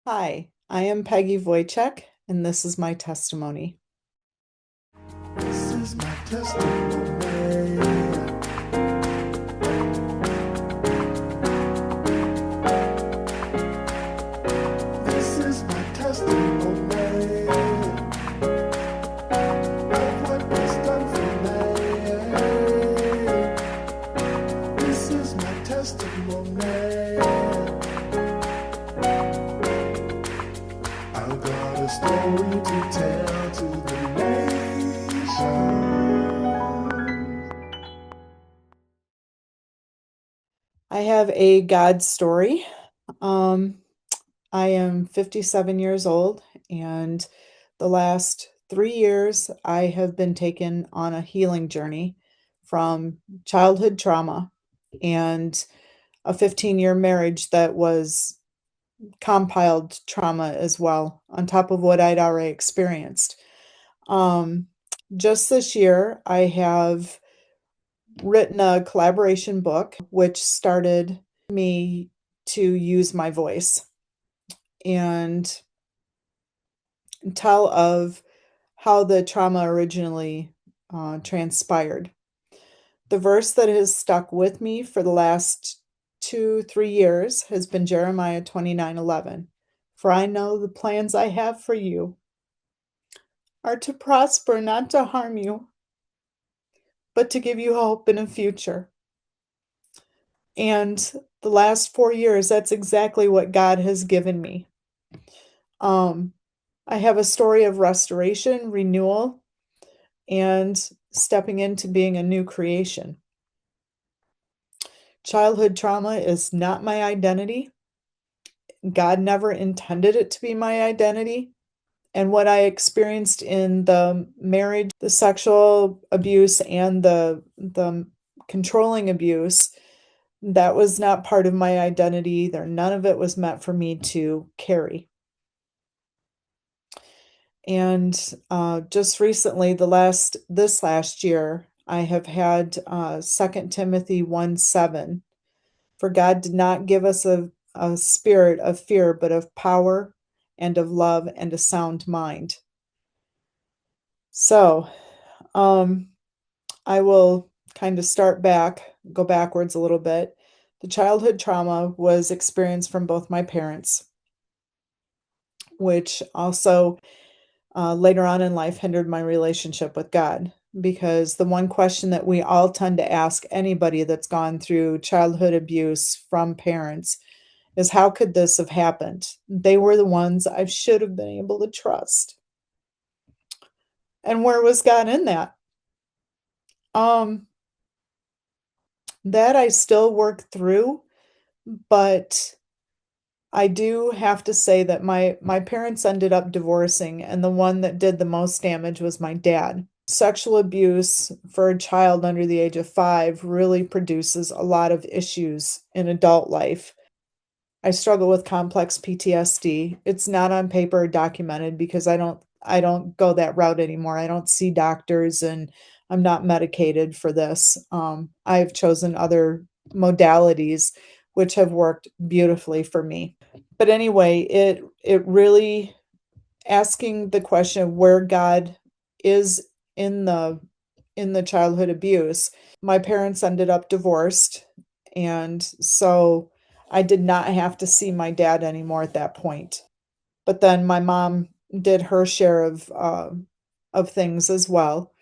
Hi, I am Peggy Wojczak, and this is my testimony. This is my testimony. This is my testimony of what was done for me. This is my testimony. I've got a story to tell to the nation. I have a God story. Um, I am 57 years old, and the last 3 years I have been taken on a healing journey from childhood trauma and a 15-year marriage that was compiled trauma as well, on top of what I'd already experienced. Um, just this year, I have written a collaboration book, which started me to use my voice and tell of how the trauma originally transpired. The verse that has stuck with me for the last 2, 3 years has been Jeremiah 29:11. For I know the plans I have for you are to prosper, not to harm you, but to give you hope in a future. And the last 4 years, that's exactly what God has given me. Um, I have a story of restoration, renewal, and stepping into being a new creation. Childhood trauma is not my identity. God never intended it to be my identity. And what I experienced in the marriage, the sexual abuse, and the controlling abuse, that was not part of my identity either. None of it was meant for me to carry. And just recently, this last year, I have had 2 Timothy 1:7. For God did not give us a spirit of fear, but of power and of love and a sound mind. So, um, I will kind of go backwards a little bit. The childhood trauma was experienced from both my parents, which also later on in life hindered my relationship with God. Because the one question that we all tend to ask anybody that's gone through childhood abuse from parents is, how could this have happened? They were the ones I should have been able to trust. And where was God in that? Um, that I still work through, but I do have to say that my parents ended up divorcing, and the one that did the most damage was my dad. Sexual abuse for a child under the age of 5 really produces a lot of issues in adult life. I struggle with complex PTSD. It's not on paper or documented because I don't go that route anymore. I don't see doctors, and I'm not medicated for this. I've chosen other modalities which have worked beautifully for me. But anyway, it really, asking the question of where God is in the childhood abuse. My parents ended up divorced, and so I did not have to see my dad anymore at that point. But then my mom did her share of things as well.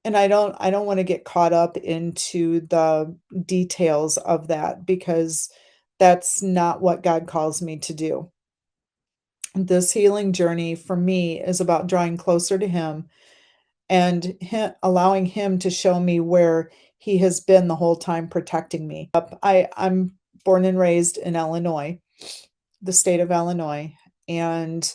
And I don't wanna get caught up into the details of that because that's not what God calls me to do. This healing journey for me is about drawing closer to Him and allowing Him to show me where He has been the whole time protecting me. I'm born and raised in Illinois, the state of Illinois, and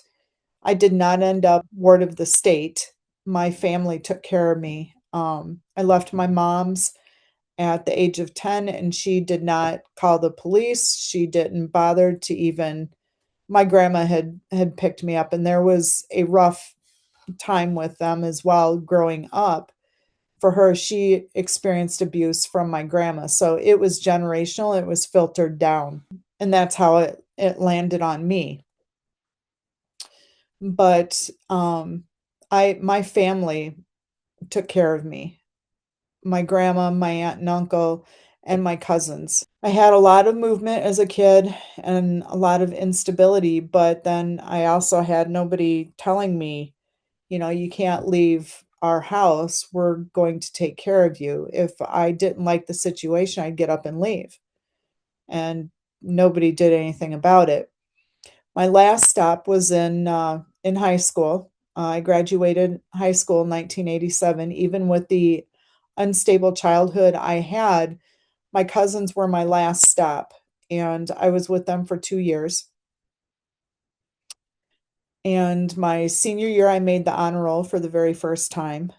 I did not end up ward of the state. My family took care of me. I left my mom's at the age of 10, and she did not call the police. She didn't bother to even, my grandma had picked me up, and there was a rough time with them as well growing up. For her, she experienced abuse from my grandma, so it was generational, it was filtered down, and that's how it landed on me. but my family took care of me. My grandma, my aunt and uncle, and my cousins. I had a lot of movement as a kid and a lot of instability, but then I also had nobody telling me, you can't leave our house. We're going to take care of you. If I didn't like the situation, I'd get up and leave. And nobody did anything about it. My last stop was in high school. I graduated high school in 1987. Even with the unstable childhood I had, my cousins were my last stop, and I was with them for 2 years. And my senior year, I made the honor roll for the very first time.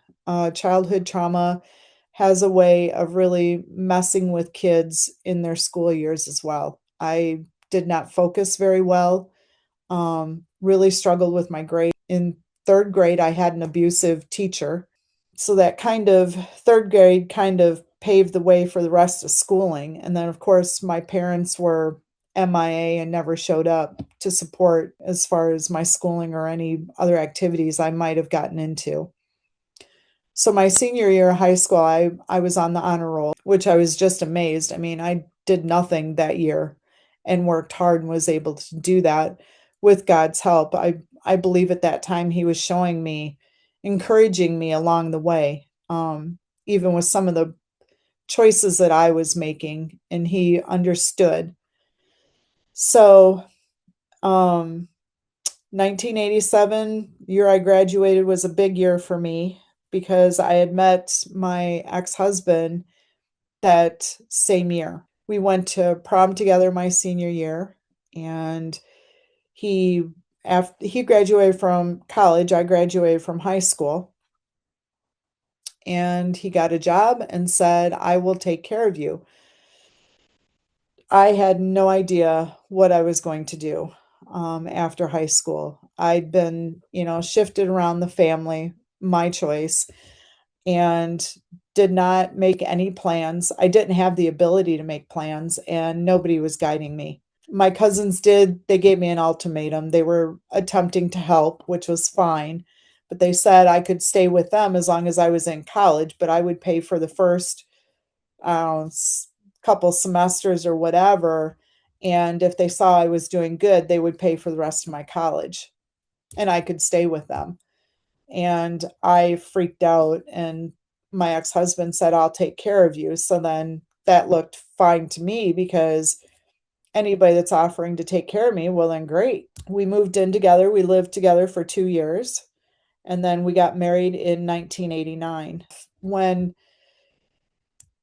Childhood trauma has a way of really messing with kids in their school years as well. I did not focus very well, really struggled with my grade. In 3rd grade, I had an abusive teacher. So that kind of 3rd grade kind of paved the way for the rest of schooling. And then, of course, my parents were MIA and never showed up to support as far as my schooling or any other activities I might have gotten into. So my senior year of high school, I was on the honor roll, which I was just amazed. I mean, I did nothing that year and worked hard and was able to do that with God's help. I believe at that time he was showing me, encouraging me along the way, even with some of the choices that I was making, and he understood. So, 1987, year I graduated, was a big year for me because I had met my ex-husband that same year. We went to prom together my senior year, and he after he graduated from college, I graduated from high school, and he got a job and said, "I will take care of you." I had no idea what I was going to do after high school. I'd been, shifted around the family, my choice, and did not make any plans. I didn't have the ability to make plans, and nobody was guiding me. My cousins did, they gave me an ultimatum. They were attempting to help, which was fine, but they said I could stay with them as long as I was in college, but I would pay for the first couple semesters or whatever. And if they saw I was doing good, they would pay for the rest of my college and I could stay with them. And I freaked out, and my ex-husband said, "I'll take care of you." So then that looked fine to me because anybody that's offering to take care of me, well, then great. We moved in together. We lived together for 2 years. And then we got married in 1989. When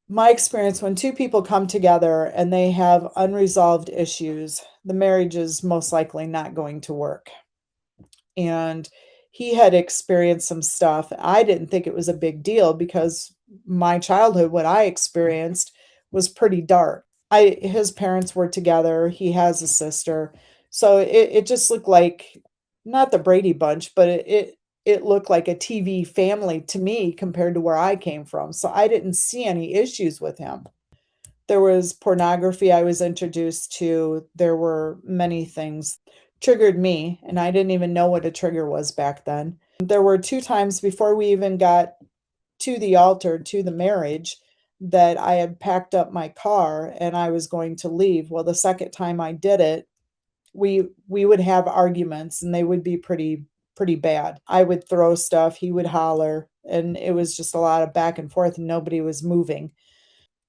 my experience, when two people come together and they have unresolved issues, the marriage is most likely not going to work. And he had experienced some stuff. I didn't think it was a big deal because my childhood, what I experienced, was pretty dark. His parents were together. He has a sister. So it just looked like not the Brady Bunch, but it looked like a TV family to me compared to where I came from. So I didn't see any issues with him. There was pornography I was introduced to. There were many things triggered me, and I didn't even know what a trigger was back then. There were 2 times before we even got to the altar, to the marriage, that I had packed up my car and I was going to leave. Well, the second time I did it, we would have arguments and they would be pretty bad. I would throw stuff, he would holler, and it was just a lot of back and forth and nobody was moving.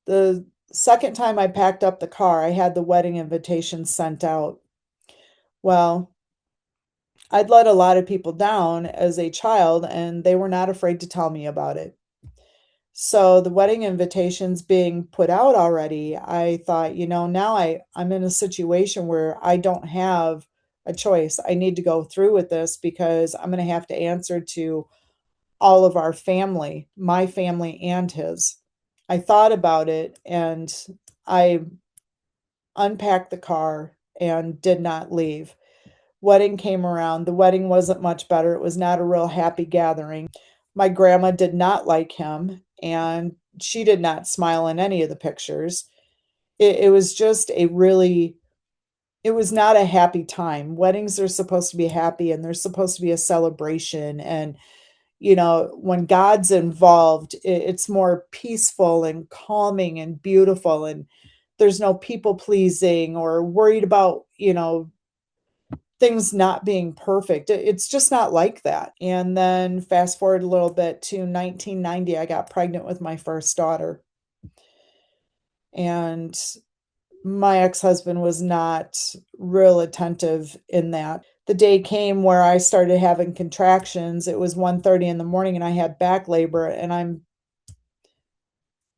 The second time I packed up the car, I had the wedding invitation sent out. Well, I'd let a lot of people down as a child, and they were not afraid to tell me about it. So the wedding invitations being put out already, I thought, now I'm in a situation where I don't have a choice. I need to go through with this because I'm going to have to answer to all of our family, my family and his. I thought about it and I unpacked the car and did not leave. Wedding came around. The wedding wasn't much better. It was not a real happy gathering. My grandma did not like him, and she did not smile in any of the pictures. It was just a really it was not a happy time. Weddings are supposed to be happy and there's supposed to be a celebration. And, when God's involved, it's more peaceful and calming and beautiful. And there's no people pleasing or worried about, things not being perfect. It's just not like that. And then fast forward a little bit to 1990, I got pregnant with my first daughter. And my ex-husband was not real attentive in that. The day came where I started having contractions. It was 1:30 in the morning and I had back labor, and I'm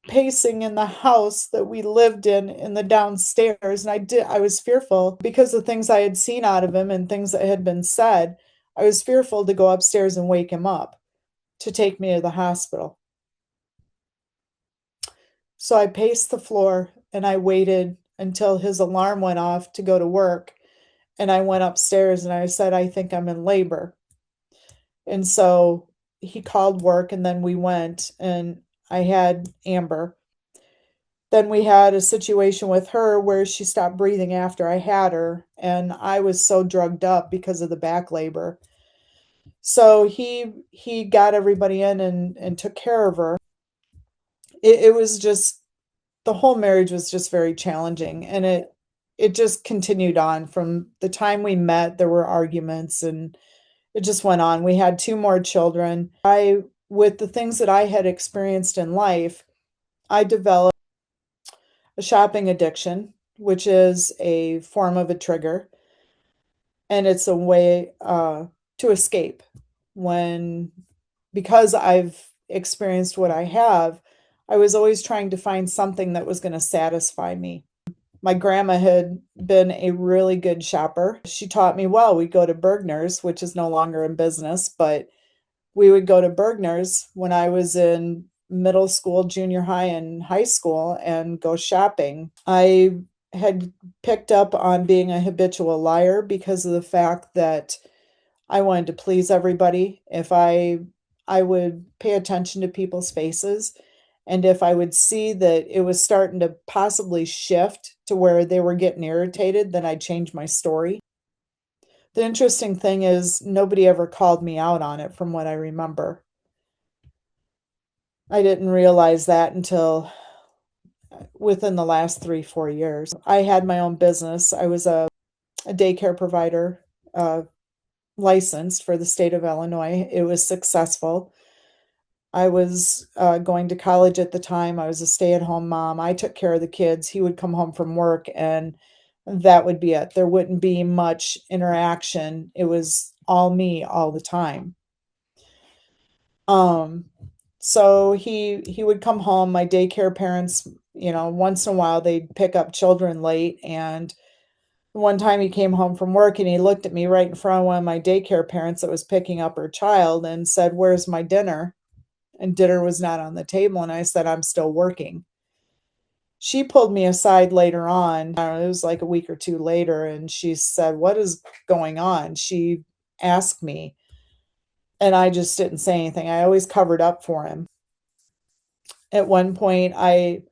pacing in the house that we lived in the downstairs, and I was fearful because of things I had seen out of him and things that had been said. I was fearful to go upstairs and wake him up to take me to the hospital. So I paced the floor and I waited until his alarm went off to go to work. And I went upstairs and I said, I think I'm in labor. And so he called work and then we went and I had Amber. Then we had a situation with her where she stopped breathing after I had her. And I was so drugged up because of the back labor. So he got everybody in and took care of her. It was just the whole marriage was just very challenging, and it just continued on from the time we met. There were arguments and it just went on. We had two more children. I With the things that I had experienced in life, I developed a shopping addiction, which is a form of a trigger, and it's a way to escape when because I've experienced what I have. I was always trying to find something that was going to satisfy me. My grandma had been a really good shopper. She taught me well. We'd go to Bergner's, which is no longer in business, but we would go to Bergner's when I was in middle school, junior high, and high school and go shopping. I had picked up on being a habitual liar because of the fact that I wanted to please everybody. If I would pay attention to people's faces, and if I would see that it was starting to possibly shift to where they were getting irritated, then I'd change my story. The interesting thing is nobody ever called me out on it from what I remember. I didn't realize that until within the last 3, 4 years. I had my own business. I was a daycare provider, uh, licensed for the state of Illinois. It was successful. I was going to college at the time. I was a stay-at-home mom. I took care of the kids. He would come home from work and that would be it. There wouldn't be much interaction. It was all me all the time. Um, so he would come home. My daycare parents, once in a while they'd pick up children late, and one time he came home from work and he looked at me right in front of one of my daycare parents that was picking up her child and said, "Where's my dinner?" And dinner was not on the table. And I said, "I'm still working." She pulled me aside later on. I don't know, it was like a week or two later. And she said, "What is going on?" She asked me, and I just didn't say anything. I always covered up for him. At one point, I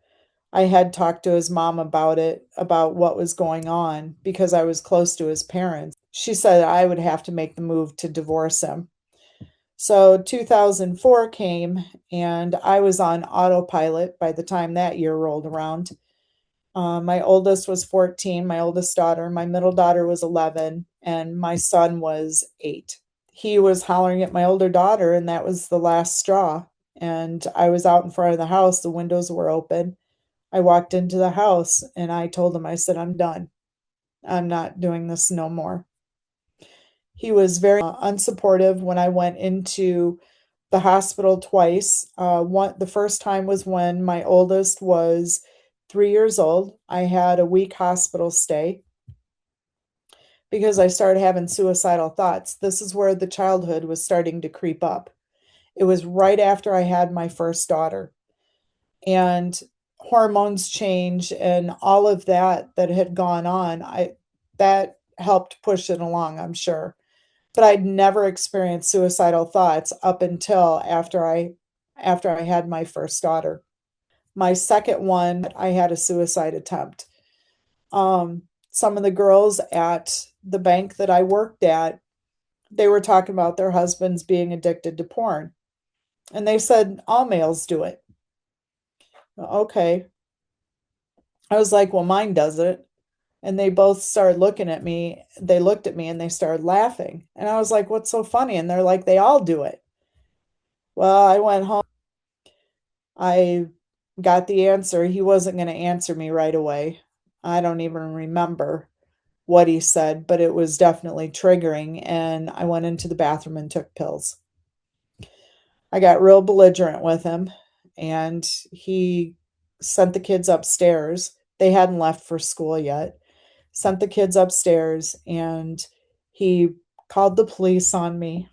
had talked to his mom about it, about what was going on, because I was close to his parents. She said I would have to make the move to divorce him. So 2004 came and I was on autopilot by the time that year rolled around. My oldest was 14, my oldest daughter. My middle daughter was 11, and my son was 8. He was hollering at my older daughter, and that was the last straw. And I was out in front of the house, the windows were open. I walked into the house and I told him, I said, "I'm done. I'm not doing this no more." He was very unsupportive when I went into the hospital twice. The first time was when my oldest was 3 years old. I had a week hospital stay because I started having suicidal thoughts. This is where the childhood was starting to creep up. It was right after I had my first daughter, and hormones change and all of that had gone on. I That helped push it along, I'm sure. But I'd never experienced suicidal thoughts up until after I had my first daughter. My second one, I had a suicide attempt. Um, some of the girls at the bank that I worked at, they were talking about their husbands being addicted to porn. And they said all males do it. Okay. I was like, well, mine does it. And they both started looking at me. They looked at me and they started laughing. And I was like, what's so funny? And they're like, they all do it. Well, I went home. I got the answer. He wasn't going to answer me right away. I don't even remember what he said, but it was definitely triggering. And I went into the bathroom and took pills. I got real belligerent with him, and he sent the kids upstairs. They hadn't left for school yet. Sent the kids upstairs, and he called the police on me.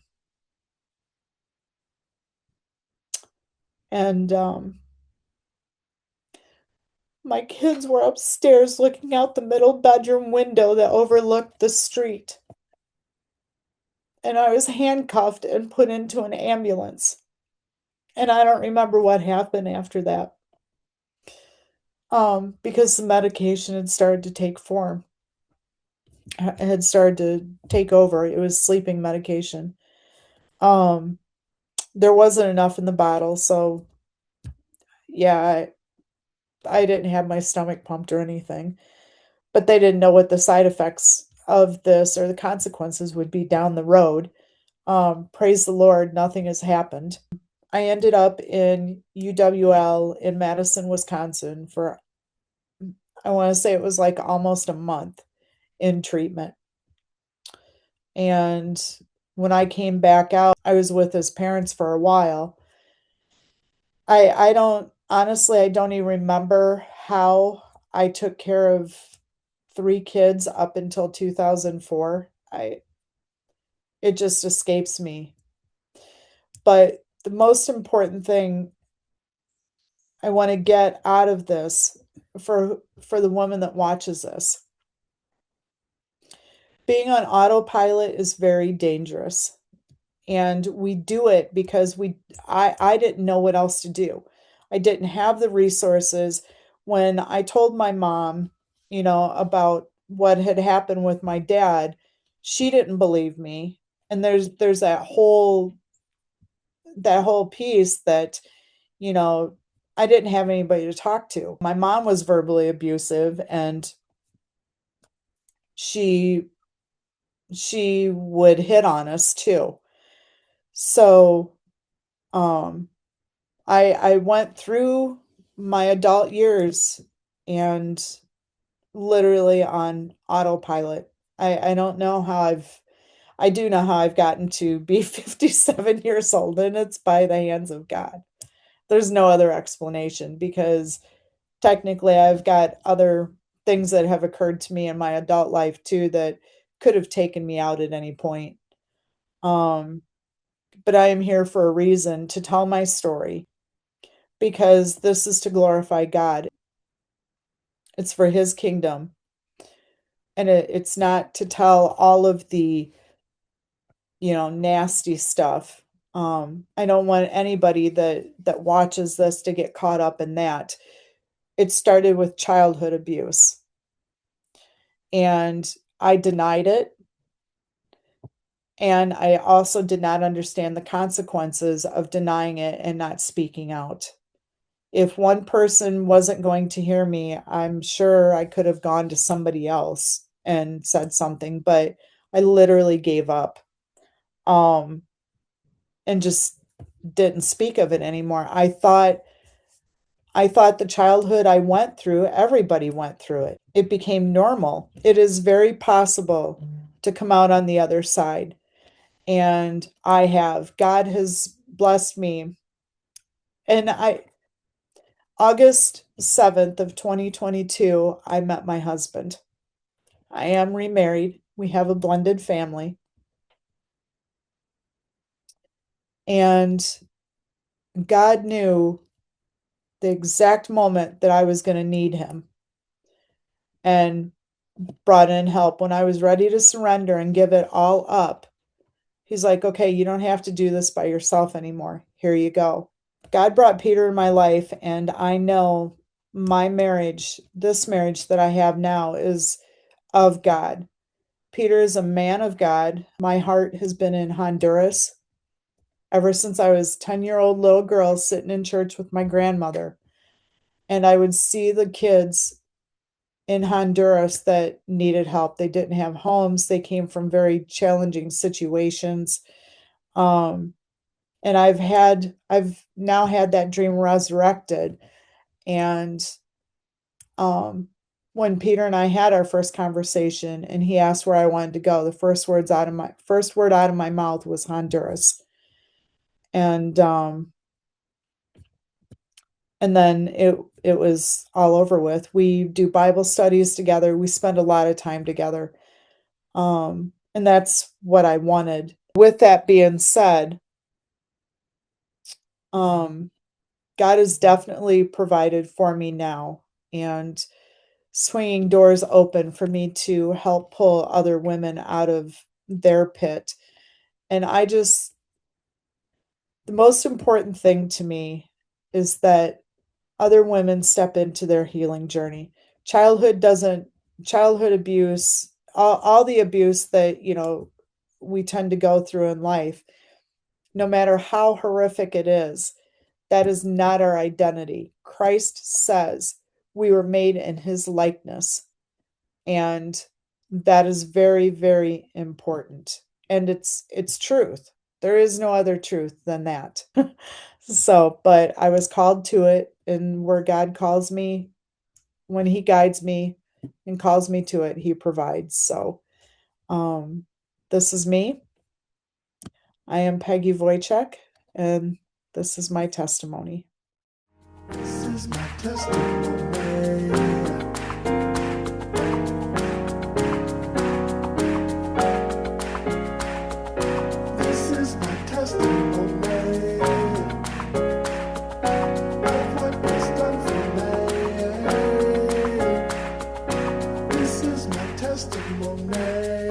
And my kids were upstairs looking out the middle bedroom window that overlooked the street. And I was handcuffed and put into an ambulance. And I don't remember what happened after that. Because the medication had started to take form, had started to take over. It was sleeping medication. Um, there wasn't enough in the bottle, so yeah, I didn't have my stomach pumped or anything. But they didn't know what the side effects of this or the consequences would be down the road. Praise the Lord, nothing has happened. I ended up in UWL in Madison, Wisconsin for, I want to say it was like almost a month in treatment. And when I came back out, I was with his parents for a while. I don't honestly, I don't even remember how I took care of three kids up until 2004. It just escapes me. But the most important thing I want to get out of this for the woman that watches this, being on autopilot is very dangerous. And we do it because I didn't know what else to do. I didn't have the resources. When I told my mom, about what had happened with my dad, she didn't believe me. And there's that whole piece that, you know, I didn't have anybody to talk to. My mom was verbally abusive, and she she would hit on us too. So, um I went through my adult years and literally on autopilot. I don't know how I do know how I've gotten to be 57 years old, and it's by the hands of God. There's no other explanation, because technically I've got other things that have occurred to me in my adult life too that could have taken me out at any point. Um, but I am here for a reason, to tell my story, because this is to glorify God. It's for his kingdom. And it's not to tell all of the, nasty stuff. I don't want anybody that watches this to get caught up in that. It started with childhood abuse. And I denied it. And I also did not understand the consequences of denying it and not speaking out. If one person wasn't going to hear me, I'm sure I could have gone to somebody else and said something, but I literally gave up, um, and just didn't speak of it anymore. I thought the childhood I went through, everybody went through it. It became normal. It is very possible to come out on the other side. And I have. God has blessed me. And August 7th of 2022, I met my husband. I am remarried. We have a blended family. And God knew the exact moment that I was going to need him, and brought in help when I was ready to surrender and give it all up. He's like, okay, you don't have to do this by yourself anymore. Here you go. God brought Peter in my life, and I know my marriage, this marriage that I have now, is of God. Peter is a man of God. My heart has been in Honduras ever since I was 10-year-old little girl sitting in church with my grandmother. And I would see the kids in Honduras that needed help. They didn't have homes. They came from very challenging situations. Um, and I've now had that dream resurrected. And um, when Peter and I had our first conversation and he asked where I wanted to go, the first word out of my mouth was Honduras. And and then it was all over with. We do Bible studies together. We spend a lot of time together. And that's what I wanted. With that being said, um, God has definitely provided for me now and swinging doors open for me to help pull other women out of their pit. And the most important thing to me is that other women step into their healing journey. Childhood doesn't, childhood abuse, all the abuse that, we tend to go through in life, no matter how horrific it is, that is not our identity. Christ says we were made in his likeness. And that is very, very important. And it's truth. There is no other truth than that. So, but I was called to it, and where God calls me, when he guides me and calls me to it, he provides. So, um, this is me. I am Peggy Wojczak, and this is my testimony. This is my testimony. This is my testimony of what was done for me. This is my testimony.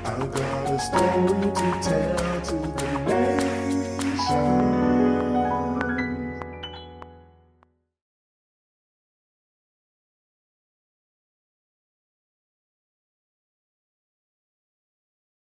I've got a story to tell.